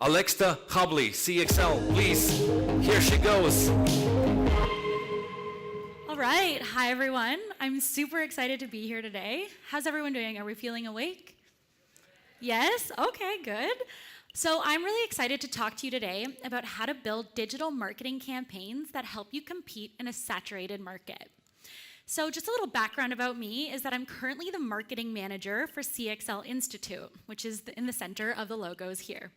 Alexa Hubley, CXL, please. Here she goes. All right, hi everyone. I'm super excited to be here today. How's everyone doing? Are we feeling awake? Yes? Okay, good. So I'm really excited to talk to you today about how to build digital marketing campaigns that help you compete in a saturated market. So just a little background about me is that I'm currently the marketing manager for CXL Institute, which is in the center of the logos here.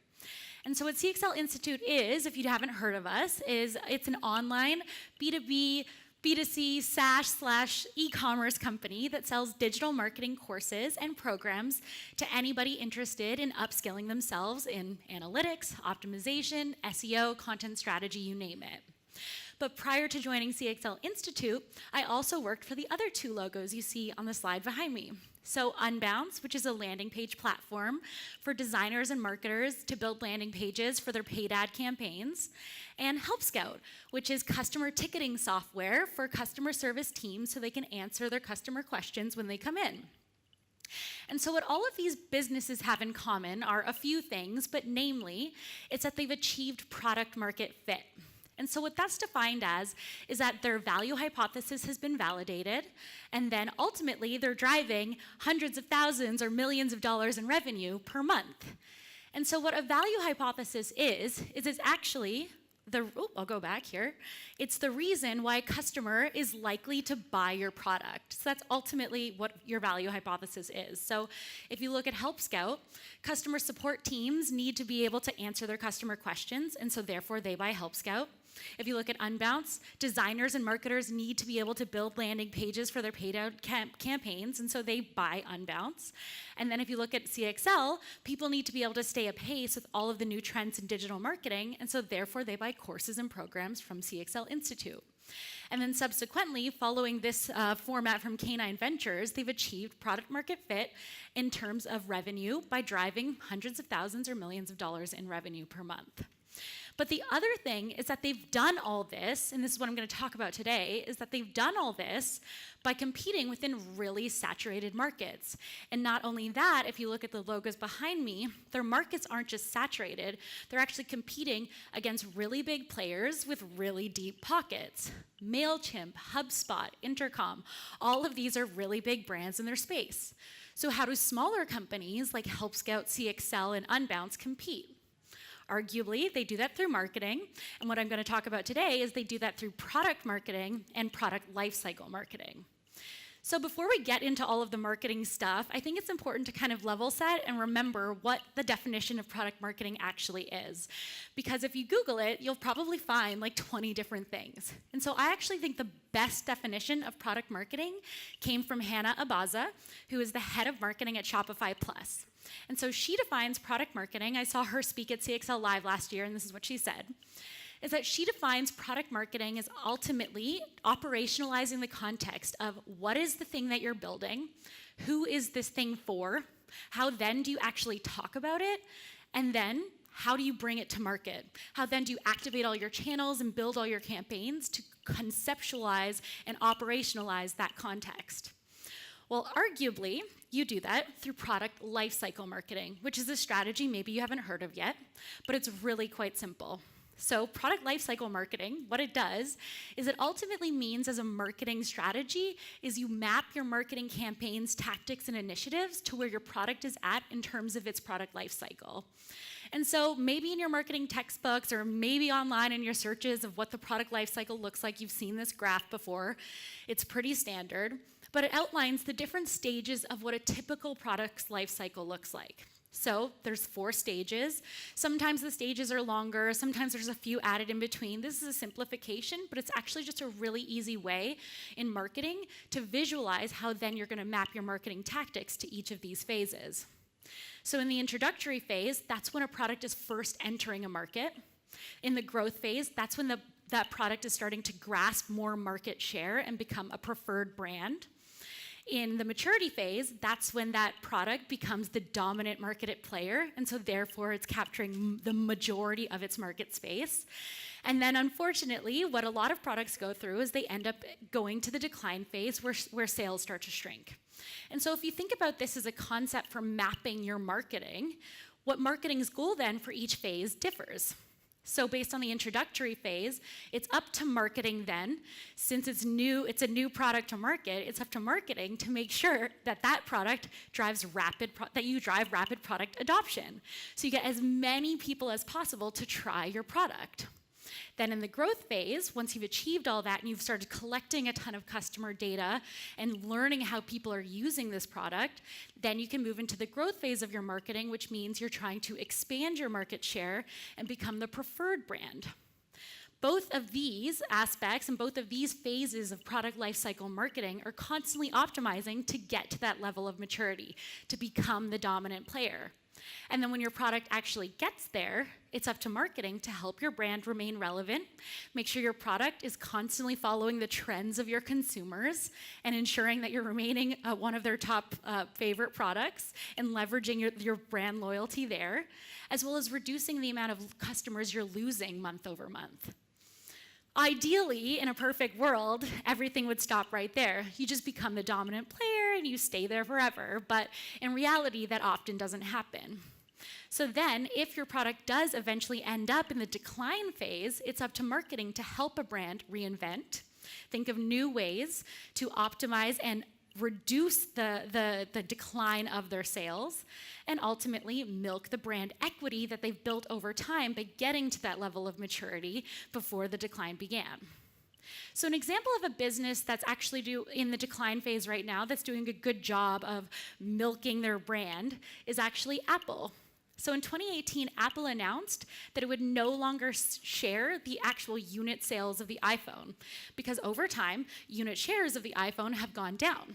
And so what CXL Institute is, if you haven't heard of us, it's an online B2B, B2C, SaaS/e-commerce company that sells digital marketing courses and programs to anybody interested in upskilling themselves in analytics, optimization, SEO, content strategy, you name it. But prior to joining CXL Institute, I also worked for the other two logos you see on the slide behind me. So Unbounce, which is a landing page platform for designers and marketers to build landing pages for their paid ad campaigns, and HelpScout, which is customer ticketing software for customer service teams so they can answer their customer questions when they come in. And so what all of these businesses have in common are a few things, but namely, it's that they've achieved product market fit. And so what that's defined as is that their value hypothesis has been validated, and then ultimately they're driving hundreds of thousands or millions of dollars in revenue per month. And so what a value hypothesis is it's actually I'll go back here. It's the reason why a customer is likely to buy your product. So that's ultimately what your value hypothesis is. So if you look at HelpScout, customer support teams need to be able to answer their customer questions, and so therefore they buy HelpScout. If you look at Unbounce, designers and marketers need to be able to build landing pages for their paid out campaigns, and so they buy Unbounce. And then if you look at CXL, people need to be able to stay apace with all of the new trends in digital marketing, and so therefore they buy courses and programs from CXL Institute. And then subsequently, following this format from K9 Ventures, they've achieved product market fit in terms of revenue by driving hundreds of thousands or millions of dollars in revenue per month. But the other thing is that they've done all this, and this is what I'm going to talk about today, is that they've done all this by competing within really saturated markets. And not only that, if you look at the logos behind me, their markets aren't just saturated, they're actually competing against really big players with really deep pockets. MailChimp, HubSpot, Intercom, all of these are really big brands in their space. So how do smaller companies like HelpScout, CXL, and Unbounce compete? Arguably, they do that through marketing, and what I'm going to talk about today is they do that through product marketing and product lifecycle marketing. So before we get into all of the marketing stuff, I think it's important to kind of level set and remember what the definition of product marketing actually is. Because if you Google it, you'll probably find like 20 different things. And so I actually think the best definition of product marketing came from Hannah Abaza, who is the head of marketing at Shopify Plus. And so she defines product marketing. I saw her speak at CXL Live last year, and this is what she said, is that she defines product marketing as ultimately operationalizing the context of what is the thing that you're building, who is this thing for, how then do you actually talk about it, and then how do you bring it to market? How then do you activate all your channels and build all your campaigns to conceptualize and operationalize that context? Well, arguably, you do that through product lifecycle marketing, which is a strategy maybe you haven't heard of yet, but it's really quite simple. So product lifecycle marketing, what it does is it ultimately means as a marketing strategy is you map your marketing campaigns, tactics, and initiatives to where your product is at in terms of its product lifecycle. And so maybe in your marketing textbooks or maybe online in your searches of what the product lifecycle looks like, you've seen this graph before. It's pretty standard, but it outlines the different stages of what a typical product's lifecycle looks like. So there's 4 stages. Sometimes the stages are longer, sometimes there's a few added in between. This is a simplification, but it's actually just a really easy way in marketing to visualize how then you're gonna map your marketing tactics to each of these phases. So in the introductory phase, that's when a product is first entering a market. In the growth phase, that's when that product is starting to grasp more market share and become a preferred brand. In the maturity phase, that's when that product becomes the dominant market player, and so therefore it's capturing the majority of its market space. And then unfortunately, what a lot of products go through is they end up going to the decline phase where sales start to shrink. And so if you think about this as a concept for mapping your marketing, What marketing's goal then for each phase differs. So based on the introductory phase, it's up to marketing then, since it's a new product to market, it's up to marketing to make sure that product drives rapid product adoption. So you get as many people as possible to try your product. Then in the growth phase, once you've achieved all that and you've started collecting a ton of customer data and learning how people are using this product, then you can move into the growth phase of your marketing, which means you're trying to expand your market share and become the preferred brand. Both of these aspects and both of these phases of product lifecycle marketing are constantly optimizing to get to that level of maturity, to become the dominant player. And then when your product actually gets there, it's up to marketing to help your brand remain relevant, make sure your product is constantly following the trends of your consumers and ensuring that you're remaining one of their top favorite products and leveraging your brand loyalty there, as well as reducing the amount of customers you're losing month over month. Ideally, in a perfect world, everything would stop right there. You just become the dominant player and you stay there forever. But in reality, that often doesn't happen. So then, if your product does eventually end up in the decline phase, it's up to marketing to help a brand reinvent, think of new ways to optimize and reduce the decline of their sales, and ultimately milk the brand equity that they've built over time by getting to that level of maturity before the decline began. So an example of a business that's actually in the decline phase right now that's doing a good job of milking their brand is actually Apple. So in 2018, Apple announced that it would no longer share the actual unit sales of the iPhone because over time, unit shares of the iPhone have gone down.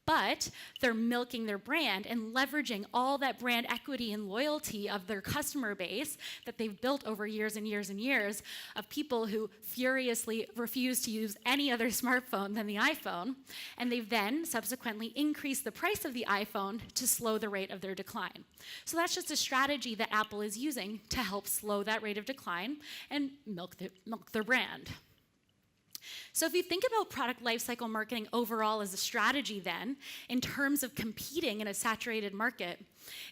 But they're milking their brand and leveraging all that brand equity and loyalty of their customer base that they've built over years and years and years of people who furiously refuse to use any other smartphone than the iPhone. And they've then subsequently increased the price of the iPhone to slow the rate of their decline. So that's just a strategy that Apple is using to help slow that rate of decline and milk their brand. So if you think about product lifecycle marketing overall as a strategy then, in terms of competing in a saturated market,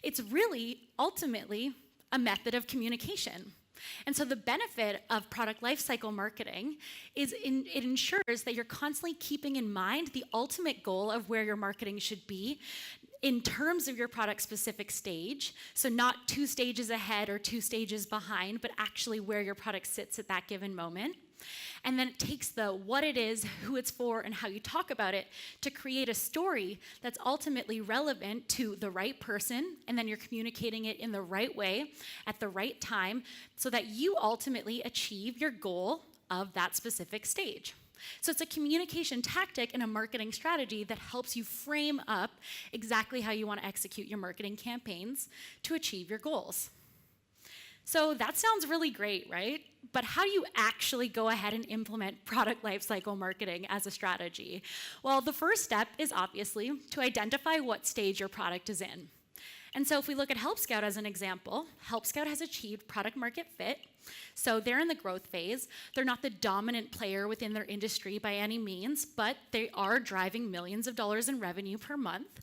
it's really ultimately a method of communication. And so the benefit of product lifecycle marketing is it ensures that you're constantly keeping in mind the ultimate goal of where your marketing should be in terms of your product specific stage, so not 2 stages ahead or 2 stages behind, but actually where your product sits at that given moment. And then it takes the what it is, who it's for, and how you talk about it to create a story that's ultimately relevant to the right person, and then you're communicating it in the right way at the right time so that you ultimately achieve your goal of that specific stage. So it's a communication tactic and a marketing strategy that helps you frame up exactly how you want to execute your marketing campaigns to achieve your goals. So that sounds really great, right? But how do you actually go ahead and implement product lifecycle marketing as a strategy? Well, the first step is obviously to identify what stage your product is in. And so if we look at HelpScout as an example, HelpScout has achieved product market fit. So they're in the growth phase. They're not the dominant player within their industry by any means, but they are driving millions of dollars in revenue per month.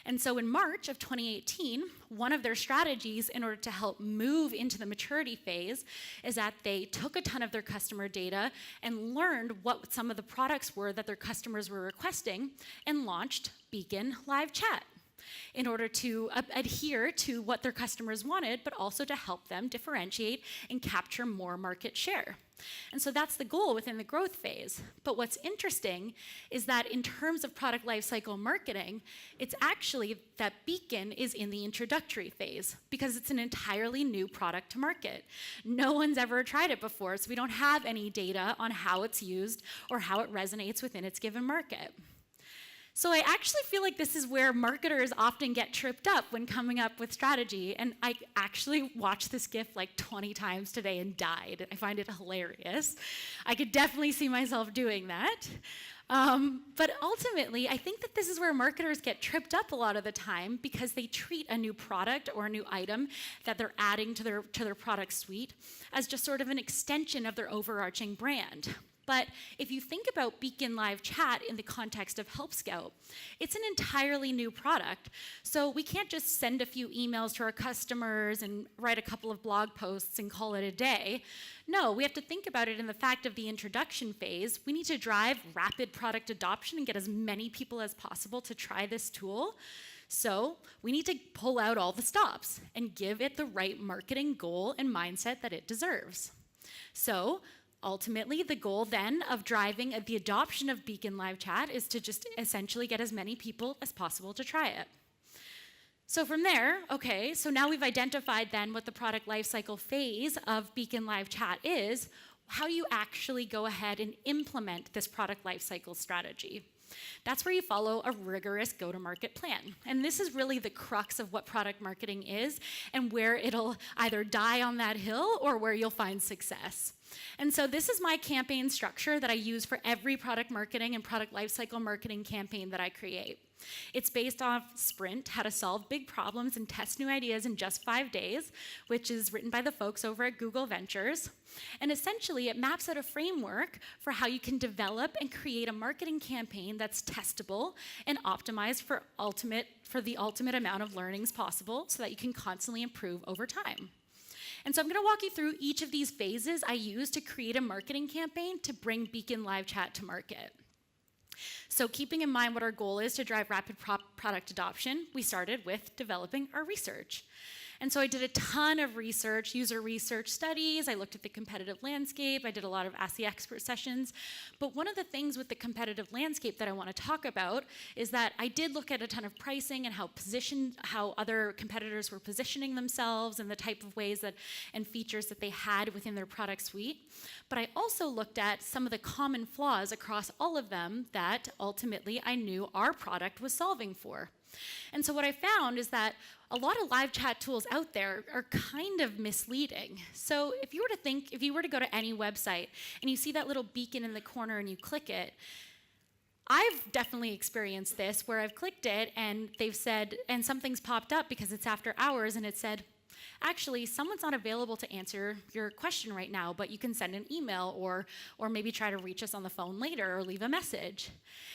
And so in March of 2018, one of their strategies in order to help move into the maturity phase is that they took a ton of their customer data and learned what some of the products were that their customers were requesting and launched Beacon Live Chat in order to adhere to what their customers wanted, but also to help them differentiate and capture more market share. And so that's the goal within the growth phase. But what's interesting is that in terms of product lifecycle marketing, it's actually that Beacon is in the introductory phase because it's an entirely new product to market. No one's ever tried it before, so we don't have any data on how it's used or how it resonates within its given market. So I actually feel like this is where marketers often get tripped up when coming up with strategy, and I actually watched this GIF like 20 times today and died. I find it hilarious. I could definitely see myself doing that. But ultimately, I think that this is where marketers get tripped up a lot of the time because they treat a new product or a new item that they're adding to their product suite as just sort of an extension of their overarching brand. But if you think about Beacon Live Chat in the context of HelpScout, it's an entirely new product. So we can't just send a few emails to our customers and write a couple of blog posts and call it a day. No, we have to think about it in the fact of the introduction phase. We need to drive rapid product adoption and get as many people as possible to try this tool. So we need to pull out all the stops and give it the right marketing goal and mindset that it deserves. So ultimately, the goal then of driving the adoption of Beacon Live Chat is to just essentially get as many people as possible to try it. So from there, okay, so now we've identified then what the product lifecycle phase of Beacon Live Chat is. How do you actually go ahead and implement this product lifecycle strategy? That's where you follow a rigorous go-to-market plan. And this is really the crux of what product marketing is and where it'll either die on that hill or where you'll find success. And so this is my campaign structure that I use for every product marketing and product lifecycle marketing campaign that I create. It's based off Sprint, how to solve big problems and test new ideas in just 5 days, which is written by the folks over at Google Ventures. And essentially, it maps out a framework for how you can develop and create a marketing campaign that's testable and optimized for the ultimate amount of learnings possible so that you can constantly improve over time. And so I'm going to walk you through each of these phases I use to create a marketing campaign to bring Beacon Live Chat to market. So keeping in mind what our goal is to drive rapid product adoption, we started with developing our research. And so I did a ton of research, user research studies. I looked at the competitive landscape. I did a lot of Ask the Expert sessions. But one of the things with the competitive landscape that I want to talk about is that I did look at a ton of pricing and how other competitors were positioning themselves and the type of ways and features that they had within their product suite. But I also looked at some of the common flaws across all of them that ultimately I knew our product was solving for. And so what I found is that a lot of live chat tools out there are kind of misleading. So if you were to go to any website and you see that little beacon in the corner and you click it, I've definitely experienced this where I've clicked it and they've said, and something's popped up because it's after hours and it said, actually, someone's not available to answer your question right now, but you can send an email or maybe try to reach us on the phone later or leave a message.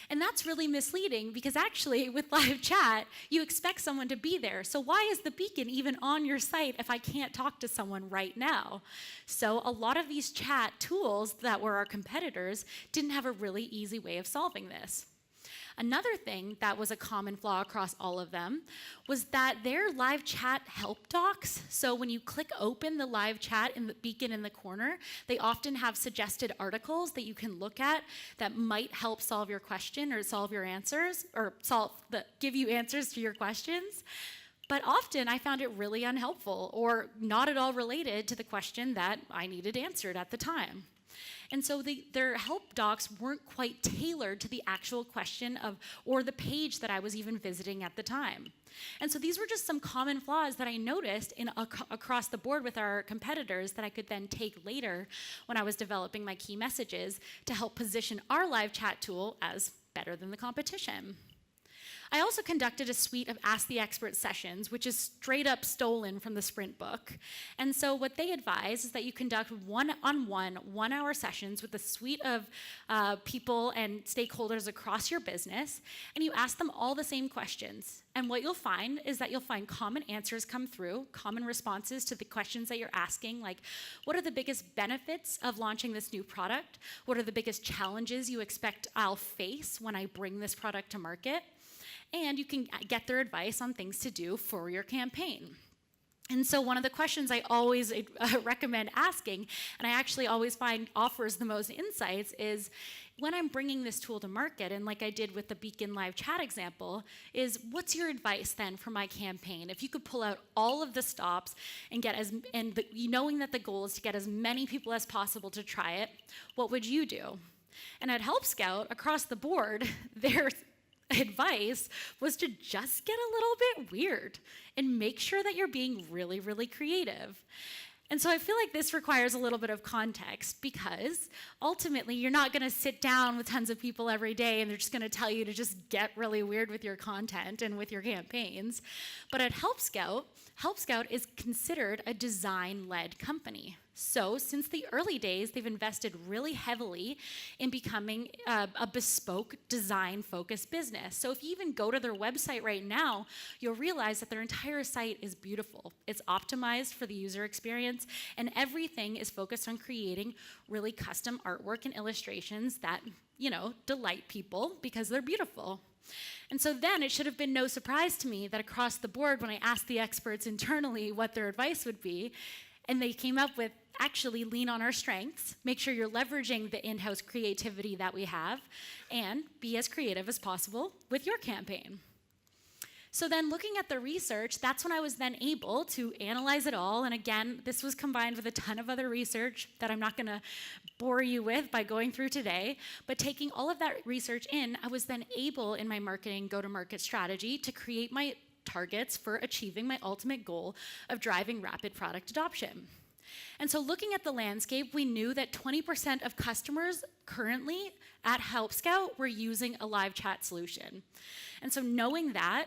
And that's really misleading because actually with live chat, you expect someone to be there. So why is the beacon even on your site if I can't talk to someone right now? So a lot of these chat tools that were our competitors didn't have a really easy way of solving this. Another thing that was a common flaw across all of them was that their live chat help docs, so when you click open the live chat in the beacon in the corner, they often have suggested articles that you can look at that might help solve your question or solve your answers, or give you answers to your questions. But often I found it really unhelpful or not at all related to the question that I needed answered at the time. And so their help docs weren't quite tailored to the actual question or the page that I was even visiting at the time. And so these were just some common flaws that I noticed across the board with our competitors that I could then take later when I was developing my key messages to help position our live chat tool as better than the competition. I also conducted a suite of Ask the Expert sessions, which is straight up stolen from the Sprint book. And so what they advise is that you conduct one-on-one, 1-hour sessions with a suite of people and stakeholders across your business, and you ask them all the same questions. And what you'll find is that you'll find common answers come through, common responses to the questions that you're asking, like what are the biggest benefits of launching this new product? What are the biggest challenges you expect I'll face when I bring this product to market? And you can get their advice on things to do for your campaign. And so one of the questions I always recommend asking, and I actually always find offers the most insights, is when I'm bringing this tool to market, and like I did with the Beacon Live Chat example, is what's your advice then for my campaign? If you could pull out all of the stops and knowing that the goal is to get as many people as possible to try it, what would you do? And at HelpScout, across the board, their advice was to just get a little bit weird and make sure that you're being really, really creative. And so I feel like this requires a little bit of context because ultimately you're not going to sit down with tons of people every day and they're just going to tell you to just get really weird with your content and with your campaigns. But at HelpScout, HelpScout is considered a design-led company. So since the early days, they've invested really heavily in becoming a bespoke design-focused business. So if you even go to their website right now, you'll realize that their entire site is beautiful. It's optimized for the user experience, and everything is focused on creating really custom artwork and illustrations that, delight people because they're beautiful. And so then it should have been no surprise to me that across the board, when I asked the experts internally what their advice would be, and they came up with actually lean on our strengths, make sure you're leveraging the in-house creativity that we have, and be as creative as possible with your campaign. So then looking at the research, that's when I was then able to analyze it all. And again, this was combined with a ton of other research that I'm not going to bore you with by going through today. But taking all of that research in, I was then able in my marketing go-to-market strategy to create my targets for achieving my ultimate goal of driving rapid product adoption. And so looking at the landscape, we knew that 20% of customers currently at HelpScout were using a live chat solution. And so knowing that,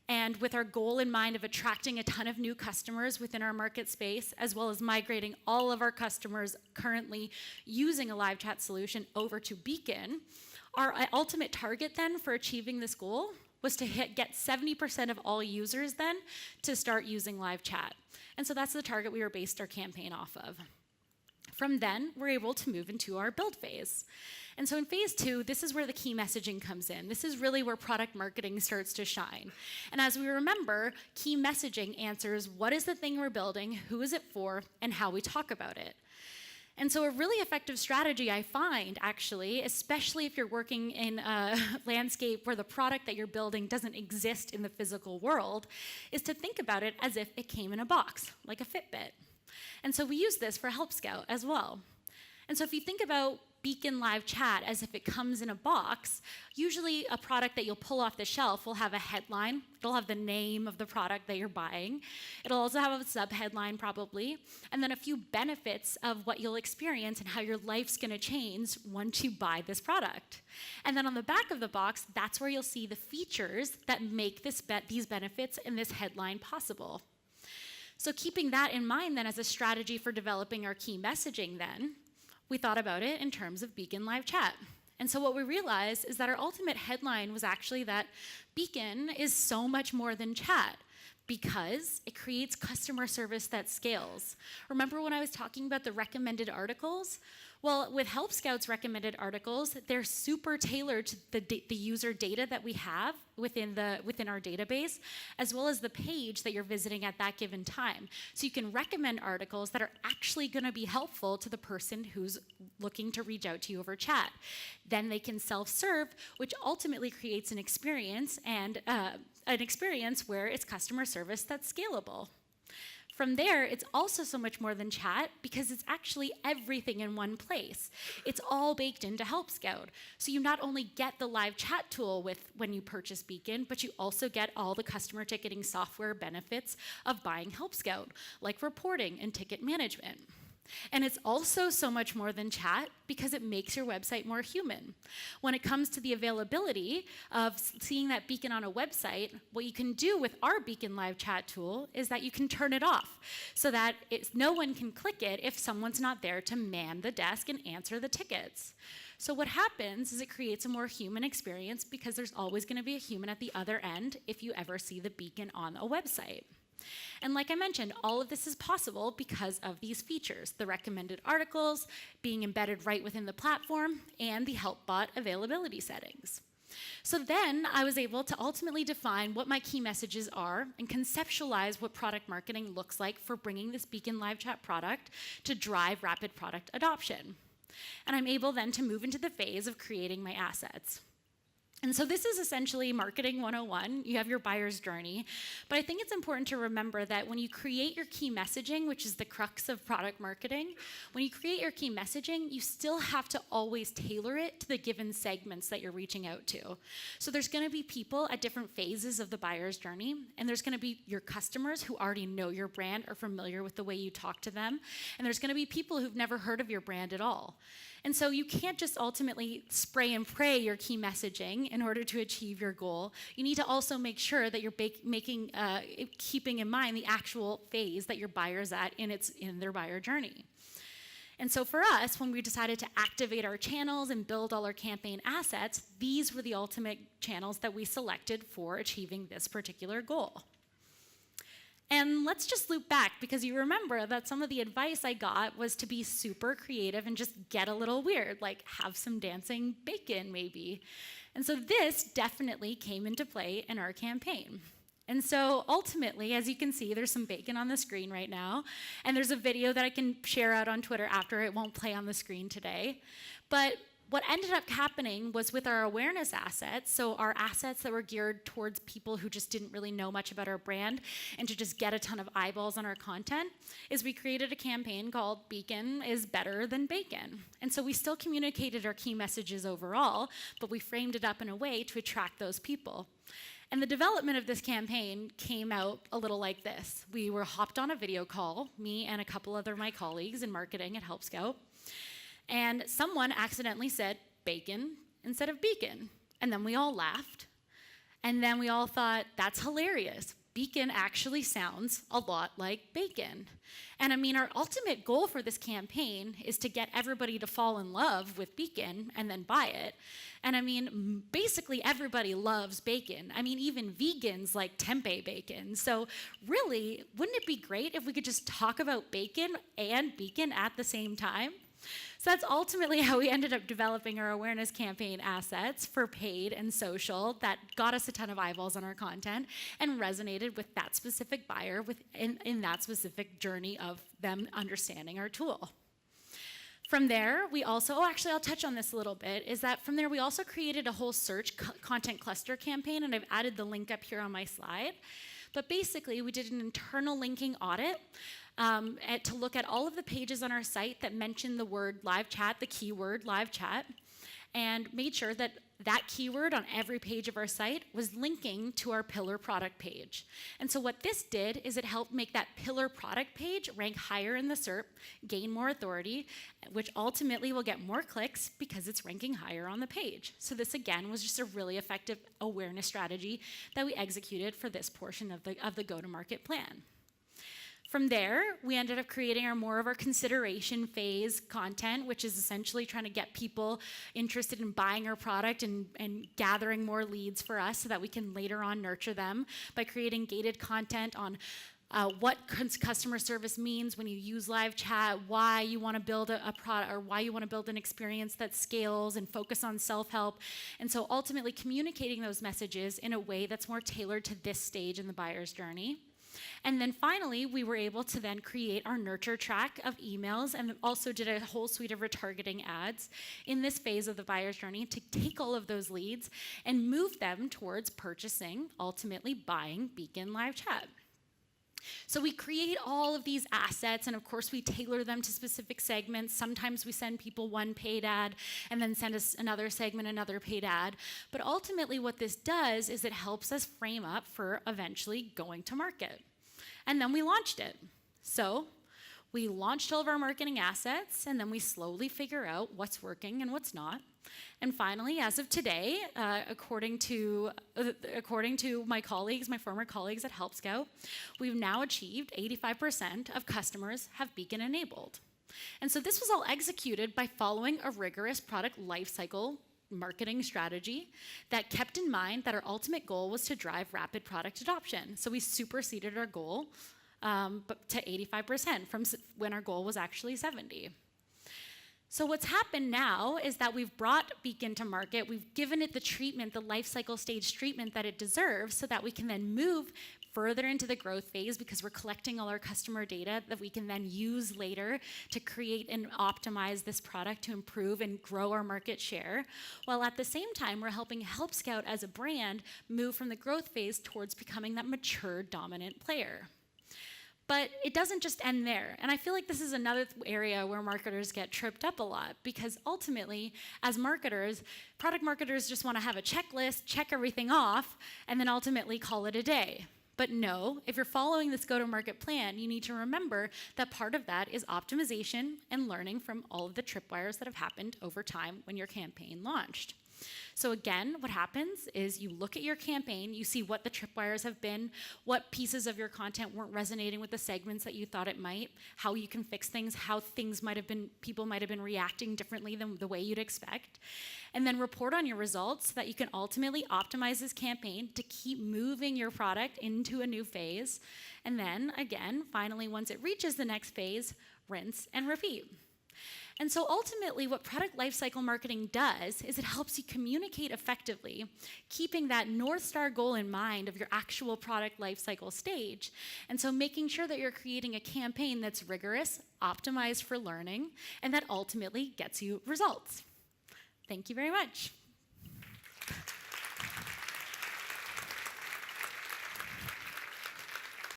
and with our goal in mind of attracting a ton of new customers within our market space, as well as migrating all of our customers currently using a live chat solution over to Beacon, our ultimate target then for achieving this goal was to get 70% of all users then to start using live chat. And so that's the target we were based our campaign off of. From then, we're able to move into our build phase. And so in phase 2, this is where the key messaging comes in. This is really where product marketing starts to shine. And as we remember, key messaging answers what is the thing we're building, who is it for, and how we talk about it. And so a really effective strategy I find, actually, especially if you're working in a landscape where the product that you're building doesn't exist in the physical world, is to think about it as if it came in a box, like a Fitbit. And so we use this for HelpScout as well. And so if you think about Beacon Live Chat as if it comes in a box, usually a product that you'll pull off the shelf will have a headline. It'll have the name of the product that you're buying. It'll also have a sub-headline probably, and then a few benefits of what you'll experience and how your life's gonna change once you buy this product. And then on the back of the box, that's where you'll see the features that make these benefits and this headline possible. So keeping that in mind then as a strategy for developing our key messaging then, we thought about it in terms of Beacon Live Chat. And so what we realized is that our ultimate headline was actually that Beacon is so much more than chat because it creates customer service that scales. Remember when I was talking about the recommended articles? Well, with HelpScout's recommended articles, they're super tailored to the user data that we have within our database, as well as the page that you're visiting at that given time. So you can recommend articles that are actually going to be helpful to the person who's looking to reach out to you over chat. Then they can self-serve, which ultimately creates an experience where it's customer service that's scalable. From there, it's also so much more than chat because it's actually everything in one place. It's all baked into HelpScout. So you not only get the live chat tool when you purchase Beacon, but you also get all the customer ticketing software benefits of buying HelpScout, like reporting and ticket management. And it's also so much more than chat because it makes your website more human. When it comes to the availability of seeing that beacon on a website, what you can do with our Beacon Live Chat tool is that you can turn it off so that no one can click it if someone's not there to man the desk and answer the tickets. So what happens is it creates a more human experience because there's always going to be a human at the other end if you ever see the beacon on a website. And like I mentioned, all of this is possible because of these features, the recommended articles, being embedded right within the platform, and the HelpBot availability settings. So then I was able to ultimately define what my key messages are and conceptualize what product marketing looks like for bringing this Beacon Live Chat product to drive rapid product adoption. And I'm able then to move into the phase of creating my assets. And so this is essentially marketing 101. You have your buyer's journey. But I think it's important to remember that when you create your key messaging, which is the crux of product marketing, when you create your key messaging, you still have to always tailor it to the given segments that you're reaching out to. So there's going to be people at different phases of the buyer's journey, and there's going to be your customers who already know your brand, are familiar with the way you talk to them, and there's going to be people who've never heard of your brand at all. And so you can't just ultimately spray and pray your key messaging in order to achieve your goal. You need to also make sure that you're keeping in mind the actual phase that your buyer's at in their buyer journey. And so for us, when we decided to activate our channels and build all our campaign assets, these were the ultimate channels that we selected for achieving this particular goal. And let's just loop back, because you remember that some of the advice I got was to be super creative and just get a little weird, like have some dancing bacon maybe. And so this definitely came into play in our campaign. And so ultimately, as you can see, there's some bacon on the screen right now, and there's a video that I can share out on Twitter after. It won't play on the screen today. But what ended up happening was with our awareness assets, so our assets that were geared towards people who just didn't really know much about our brand and to just get a ton of eyeballs on our content, is we created a campaign called Beacon is Better Than Bacon. And so we still communicated our key messages overall, but we framed it up in a way to attract those people. And the development of this campaign came out a little like this. We were hopped on a video call, me and a couple other my colleagues in marketing at HelpScout, and someone accidentally said bacon instead of beacon. And then we all laughed. And then we all thought, that's hilarious. Beacon actually sounds a lot like bacon. And I mean, our ultimate goal for this campaign is to get everybody to fall in love with beacon and then buy it. And I mean, basically everybody loves bacon. I mean, even vegans like tempeh bacon. So really, wouldn't it be great if we could just talk about bacon and beacon at the same time? So that's ultimately how we ended up developing our awareness campaign assets for paid and social that got us a ton of eyeballs on our content and resonated with that specific buyer in that specific journey of them understanding our tool. From there, we also, actually I'll touch on this a little bit, is that from there we also created a whole search content cluster campaign, and I've added the link up here on my slide. But basically, we did an internal linking audit to look at all of the pages on our site that mentioned the word live chat, the keyword live chat, and made sure that that keyword on every page of our site was linking to our pillar product page. And so what this did is it helped make that pillar product page rank higher in the SERP, gain more authority, which ultimately will get more clicks because it's ranking higher on the page. So this again was just a really effective awareness strategy that we executed for this portion of the go-to-market plan. From there, we ended up creating more of our consideration phase content, which is essentially trying to get people interested in buying our product and gathering more leads for us so that we can later on nurture them by creating gated content on what customer service means when you use live chat, why you want to build a product, or why you want to build an experience that scales and focus on self-help. And so ultimately communicating those messages in a way that's more tailored to this stage in the buyer's journey. And then finally, we were able to then create our nurture track of emails and also did a whole suite of retargeting ads in this phase of the buyer's journey to take all of those leads and move them towards purchasing, ultimately buying Beacon Live Chat. So we create all of these assets, and of course we tailor them to specific segments. Sometimes we send people one paid ad and then send us another segment, another paid ad. But ultimately what this does is it helps us frame up for eventually going to market. And then we launched it. So we launched all of our marketing assets, and then we slowly figure out what's working and what's not. And finally, as of today, according to my colleagues, my former colleagues at HelpScout, we've now achieved 85% of customers have Beacon enabled. And so this was all executed by following a rigorous product lifecycle marketing strategy that kept in mind that our ultimate goal was to drive rapid product adoption. So we superseded our goal to 85% from when our goal was actually 70%. So what's happened now is that we've brought Beacon to market, we've given it the treatment, the life cycle stage treatment that it deserves, so that we can then move further into the growth phase because we're collecting all our customer data that we can then use later to create and optimize this product to improve and grow our market share, while at the same time we're helping HelpScout as a brand move from the growth phase towards becoming that mature, dominant player. But it doesn't just end there. And I feel like this is another area where marketers get tripped up a lot, because ultimately, as marketers, product marketers just want to have a checklist, check everything off, and then ultimately call it a day. But no, if you're following this go-to-market plan, you need to remember that part of that is optimization and learning from all of the tripwires that have happened over time when your campaign launched. So again, what happens is you look at your campaign, you see what the tripwires have been, what pieces of your content weren't resonating with the segments that you thought it might, how you can fix things, how things might have been, people might have been reacting differently than the way you'd expect, and then report on your results so that you can ultimately optimize this campaign to keep moving your product into a new phase. And then again, finally, once it reaches the next phase, rinse and repeat. And so ultimately, what product lifecycle marketing does is it helps you communicate effectively, keeping that North Star goal in mind of your actual product lifecycle stage. And so making sure that you're creating a campaign that's rigorous, optimized for learning, and that ultimately gets you results. Thank you very much.